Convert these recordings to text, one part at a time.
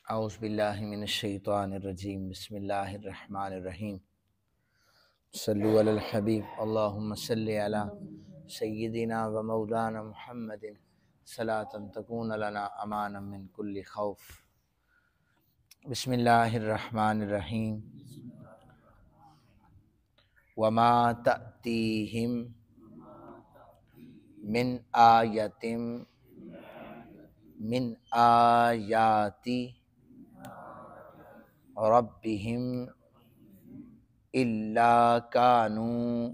اعوذ باللہ من الشیطان الرجیم بسم اللہ الرحمن الرحیم صلو علی الحبیب اللہم صلی علی سیدنا و مولانا محمد صلاۃ تکون لنا امانا من کل خوف۔ بسم اللہ الرحمن الرحیم وما تأتیہم من آیۃ من آیاتی ربہم الا کانوا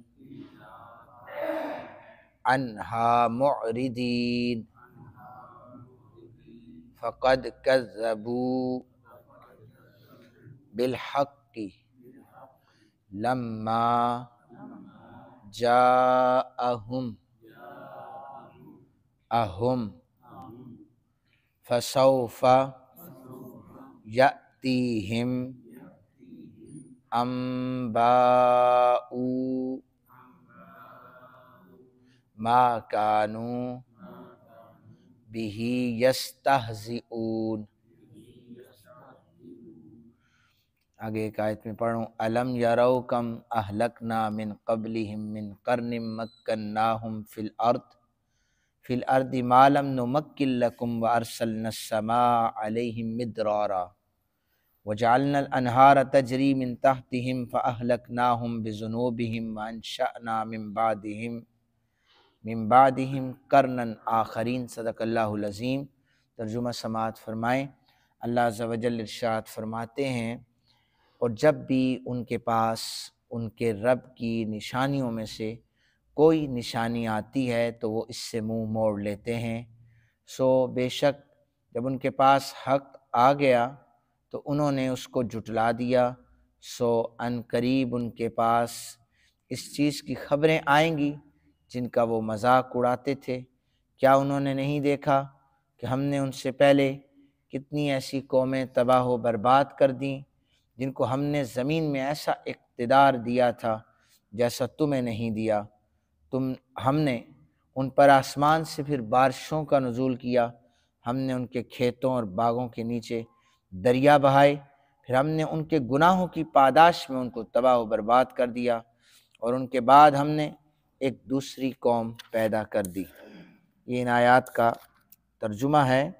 عنہا معرضین فقد کذبوا بالحق لما جاءہم فسوف یأتیہم انباء ما کانوا بہ یستہزئون۔ آگے ایک آیت میں پڑھوں الم یروا کم اہلکنا من قبلہم من قرن مکناہم فی الارض ما لم نمکن لکم وارسلنا السماء علیہم مدرارا وجعلنا الانہار تجری من تحتہم فاہلکناہم بذنوبہم وانشأنا من بعدہم قرنا آخرین۔ صدق اللہ العظیم۔ ترجمہ سماعت فرمائیں۔ اللہ عز و جل ارشاد فرماتے ہیں اور جب بھی ان کے پاس ان کے رب کی نشانیوں میں سے کوئی نشانی آتی ہے تو وہ اس سے منہ موڑ لیتے ہیں، سو بے شک جب ان کے پاس حق آ گیا تو انہوں نے اس کو جھٹلا دیا، سو ان قریب ان کے پاس اس چیز کی خبریں آئیں گی جن کا وہ مذاق اڑاتے تھے۔ کیا انہوں نے نہیں دیکھا کہ ہم نے ان سے پہلے کتنی ایسی قومیں تباہ و برباد کر دیں جن کو ہم نے زمین میں ایسا اقتدار دیا تھا جیسا تمہیں نہیں دیا، ہم نے ان پر آسمان سے پھر بارشوں کا نزول کیا، ہم نے ان کے کھیتوں اور باغوں کے نیچے دریا بہائے، پھر ہم نے ان کے گناہوں کی پاداش میں ان کو تباہ و برباد کر دیا، اور ان کے بعد ہم نے ایک دوسری قوم پیدا کر دی۔ یہ ان آیات کا ترجمہ ہے۔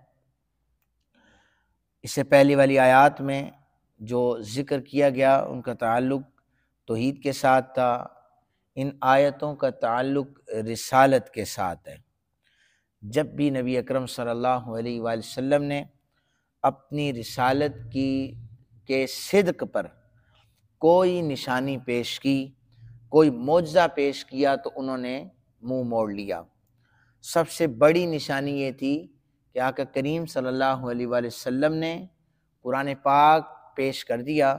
اس سے پہلی والی آیات میں جو ذکر کیا گیا ان کا تعلق توحید کے ساتھ تھا، ان آیتوں کا تعلق رسالت کے ساتھ ہے۔ جب بھی نبی اکرم صلی اللہ علیہ وآلہ وسلم نے اپنی رسالت کے صدق پر کوئی نشانی پیش کی، کوئی معجزہ پیش کیا تو انہوں نے منہ موڑ لیا۔ سب سے بڑی نشانی یہ تھی کہ آقا کریم صلی اللہ علیہ وآلہ وسلم نے قرآن پاک پیش کر دیا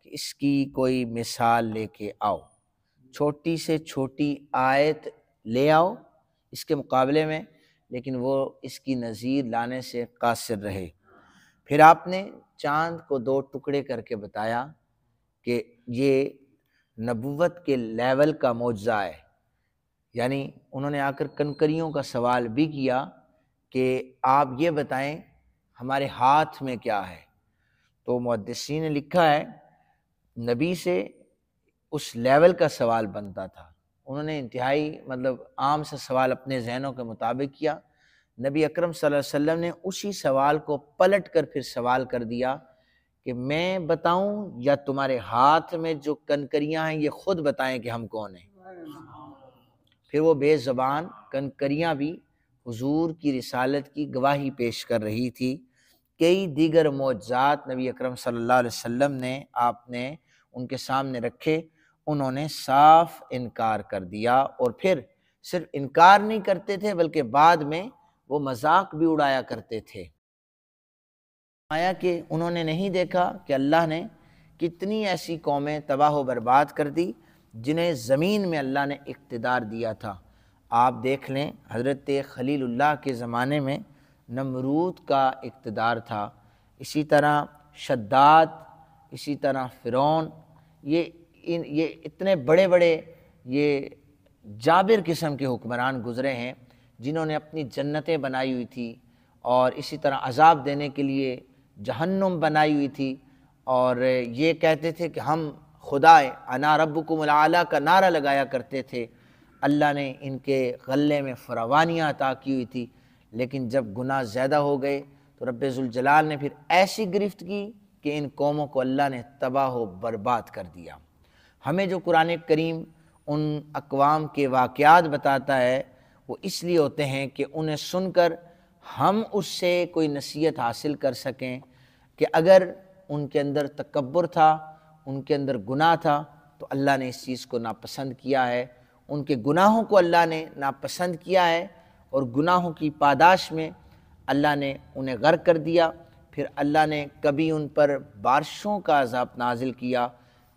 کہ اس کی کوئی مثال لے کے آؤ، چھوٹی سے چھوٹی آیت لے آؤ اس کے مقابلے میں، لیکن وہ اس کی نظیر لانے سے قاصر رہے۔ پھر آپ نے چاند کو دو ٹکڑے کر کے بتایا کہ یہ نبوت کے لیول کا معجزہ ہے، یعنی انہوں نے آ کر کنکریوں کا سوال بھی کیا کہ آپ یہ بتائیں ہمارے ہاتھ میں کیا ہے، تو محدثین نے لکھا ہے نبی سے اس لیول کا سوال بنتا تھا، انہوں نے انتہائی عام سے سوال اپنے ذہنوں کے مطابق کیا۔ نبی اکرم صلی اللہ علیہ وسلم نے اسی سوال کو پلٹ کر پھر سوال کر دیا کہ میں بتاؤں یا تمہارے ہاتھ میں جو کنکریاں ہیں یہ خود بتائیں کہ ہم کون ہیں۔ پھر وہ بے زبان کنکریاں بھی حضور کی رسالت کی گواہی پیش کر رہی تھی۔ کئی دیگر معجزات نبی اکرم صلی اللہ علیہ وسلم نے آپ نے ان کے سامنے رکھے، انہوں نے صاف انکار کر دیا، اور پھر صرف انکار نہیں کرتے تھے بلکہ بعد میں وہ مذاق بھی اڑایا کرتے تھے۔ آیا کہ انہوں نے نہیں دیکھا کہ اللہ نے کتنی ایسی قومیں تباہ و برباد کر دی جنہیں زمین میں اللہ نے اقتدار دیا تھا۔ آپ دیکھ لیں حضرت خلیل اللہ کے زمانے میں نمرود کا اقتدار تھا، اسی طرح شداد، اسی طرح فرعون، یہ اتنے بڑے بڑے یہ جابر قسم کے حکمران گزرے ہیں جنہوں نے اپنی جنتیں بنائی ہوئی تھی، اور اسی طرح عذاب دینے کے لیے جہنم بنائی ہوئی تھی، اور یہ کہتے تھے کہ ہم خدا ہیں، انا ربکم الاعلیٰ کا نعرہ لگایا کرتے تھے۔ اللہ نے ان کے غلے میں فراوانیاں عطا کی ہوئی تھی، لیکن جب گناہ زیادہ ہو گئے تو رب ذوالجلال نے پھر ایسی گرفت کی کہ ان قوموں کو اللہ نے تباہ و برباد کر دیا۔ ہمیں جو قرآن کریم ان اقوام کے واقعات بتاتا ہے وہ اس لیے ہوتے ہیں کہ انہیں سن کر ہم اس سے کوئی نصیحت حاصل کر سکیں کہ اگر ان کے اندر تکبر تھا، ان کے اندر گناہ تھا، تو اللہ نے اس چیز کو ناپسند کیا ہے، ان کے گناہوں کو اللہ نے ناپسند کیا ہے، اور گناہوں کی پاداش میں اللہ نے انہیں غرق کر دیا۔ پھر اللہ نے کبھی ان پر بارشوں کا عذاب نازل کیا،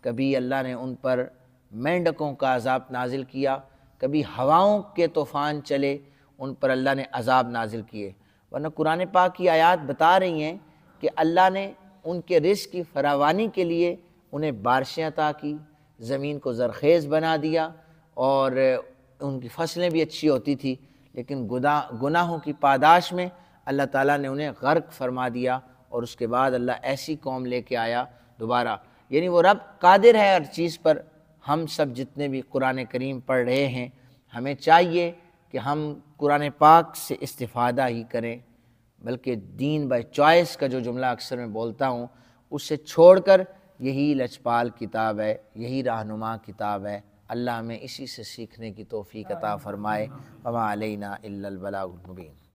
کبھی اللہ نے ان پر مینڈکوں کا عذاب نازل کیا، کبھی ہواؤں کے طوفان چلے، ان پر اللہ نے عذاب نازل کیے۔ ورنہ قرآن پاک کی آیات بتا رہی ہیں کہ اللہ نے ان کے رزق کی فراوانی کے لیے انہیں بارشیں عطا کی، زمین کو زرخیز بنا دیا، اور ان کی فصلیں بھی اچھی ہوتی تھی، لیکن گناہوں کی پاداش میں اللہ تعالیٰ نے انہیں غرق فرما دیا، اور اس کے بعد اللہ ایسی قوم لے کے آیا دوبارہ۔ یعنی وہ رب قادر ہے ہر چیز پر۔ ہم سب جتنے بھی قرآن کریم پڑھ رہے ہیں، ہمیں چاہیے کہ ہم قرآن پاک سے استفادہ ہی کریں، بلکہ دین بائی چوائس کا جو جملہ اکثر میں بولتا ہوں اس سے چھوڑ کر یہی لچپال کتاب ہے، یہی رہنما کتاب ہے۔ اللہ ہمیں اسی سے سیکھنے کی توفیق عطا فرمائے۔ وما علینا الا البلاغ المبین۔